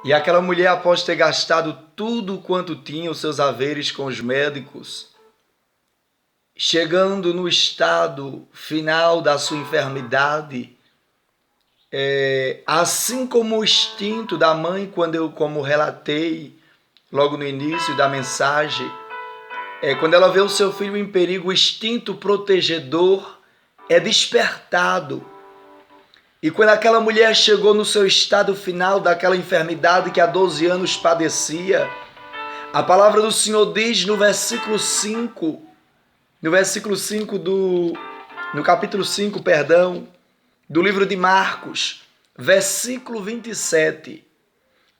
E aquela mulher, após ter gastado tudo quanto tinha, os seus haveres com os médicos, chegando no estado final da sua enfermidade, assim como o instinto da mãe, como relatei logo no início da mensagem, quando ela vê o seu filho em perigo, o instinto protegedor é despertado. E quando aquela mulher chegou no seu estado final daquela enfermidade que há 12 anos padecia, a palavra do Senhor diz no versículo 5, no capítulo 5, perdão, do livro de Marcos, versículo 27.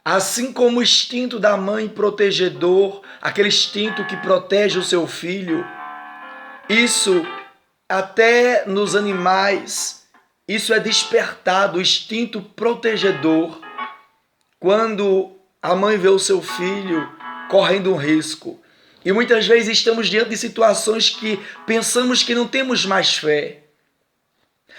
Assim como o instinto da mãe protegedor, aquele instinto que protege o seu filho, isso até nos animais, isso é despertado, o instinto protegedor, quando a mãe vê o seu filho correndo um risco. E muitas vezes estamos diante de situações que pensamos que não temos mais fé.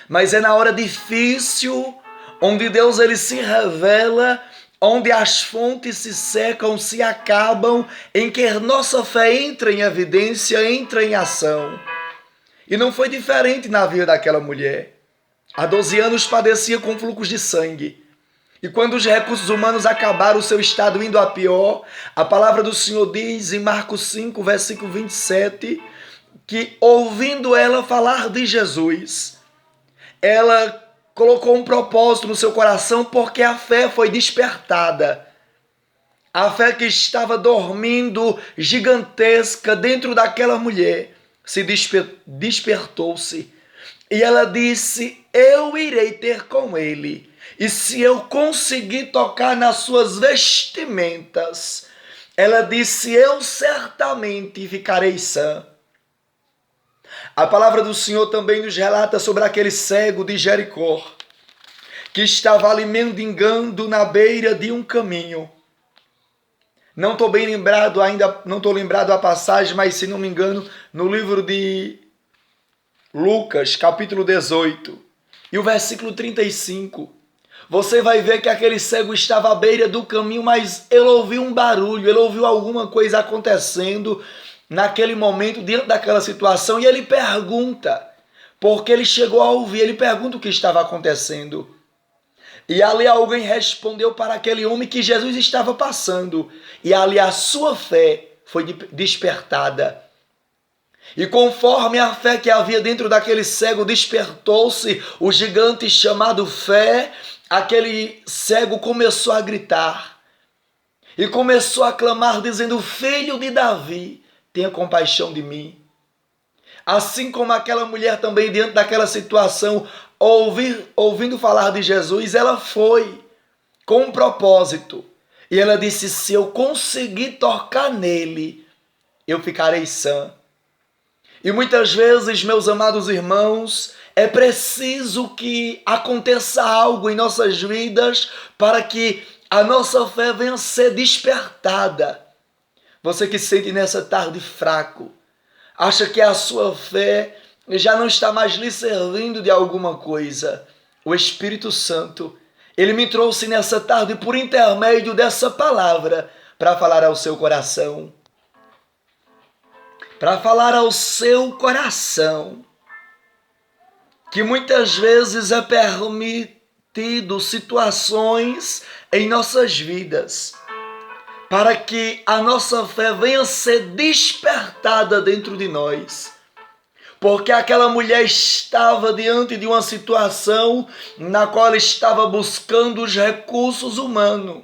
Mas é na hora difícil, onde Deus ele se revela, onde as fontes se secam, se acabam, em que nossa fé entra em evidência, entra em ação. E não foi diferente na vida daquela mulher. Há 12 anos padecia com fluxos de sangue. E quando os recursos humanos acabaram, o seu estado indo a pior, a palavra do Senhor diz em Marcos 5, versículo 27, que ouvindo ela falar de Jesus, ela colocou um propósito no seu coração, porque a fé foi despertada. A fé que estava dormindo gigantesca dentro daquela mulher se despertou-se. E ela disse: eu irei ter com ele. E se eu conseguir tocar nas suas vestimentas, ela disse: eu certamente ficarei sã. A palavra do Senhor também nos relata sobre aquele cego de Jericó, que estava ali mendigando na beira de um caminho. Não estou bem lembrado ainda, não estou lembrado a passagem, mas se não me engano, no livro de Lucas, capítulo 18, e o versículo 35, você vai ver que aquele cego estava à beira do caminho, mas ele ouviu um barulho, ele ouviu alguma coisa acontecendo naquele momento, diante daquela situação, e ele pergunta, porque ele chegou a ouvir, ele pergunta o que estava acontecendo. E ali alguém respondeu para aquele homem que Jesus estava passando, e ali a sua fé foi despertada. E conforme a fé que havia dentro daquele cego despertou-se, o gigante chamado fé, aquele cego começou a gritar e começou a clamar dizendo: filho de Davi, tenha compaixão de mim. Assim como aquela mulher também diante daquela situação, ouvindo falar de Jesus, ela foi com um propósito. E ela disse: se eu conseguir tocar nele, eu ficarei sã. E muitas vezes, meus amados irmãos, é preciso que aconteça algo em nossas vidas para que a nossa fé venha a ser despertada. Você que se sente nessa tarde fraco, acha que a sua fé já não está mais lhe servindo de alguma coisa. O Espírito Santo, ele me trouxe nessa tarde por intermédio dessa palavra para falar ao seu coração. Para falar ao seu coração que muitas vezes é permitido situações em nossas vidas para que a nossa fé venha a ser despertada dentro de nós. Porque aquela mulher estava diante de uma situação na qual ela estava buscando os recursos humanos.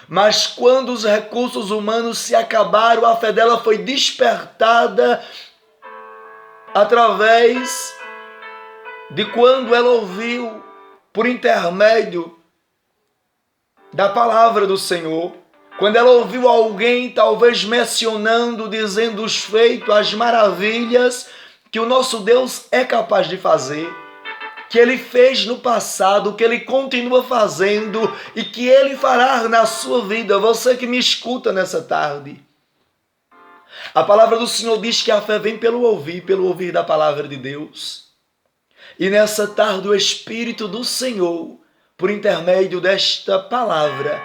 Mas quando os recursos humanos se acabaram, a fé dela foi despertada através de quando ela ouviu, por intermédio da palavra do Senhor, quando ela ouviu alguém talvez mencionando, dizendo os feitos, as maravilhas que o nosso Deus é capaz de fazer, que Ele fez no passado, que Ele continua fazendo e que Ele fará na sua vida. Você que me escuta nessa tarde. A palavra do Senhor diz que a fé vem pelo ouvir da palavra de Deus. E nessa tarde o Espírito do Senhor, por intermédio desta palavra,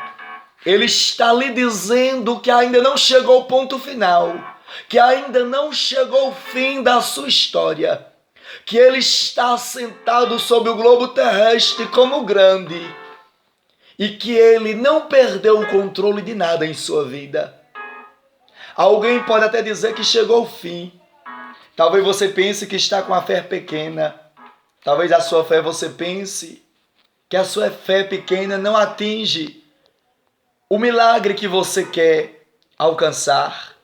Ele está lhe dizendo que ainda não chegou o ponto final, que ainda não chegou o fim da sua história, que ele está sentado sobre o globo terrestre como grande e que ele não perdeu o controle de nada em sua vida. Alguém pode até dizer que chegou o fim. Talvez você pense que está com a fé pequena. Talvez a sua fé você pense que a sua fé pequena não atinge o milagre que você quer alcançar.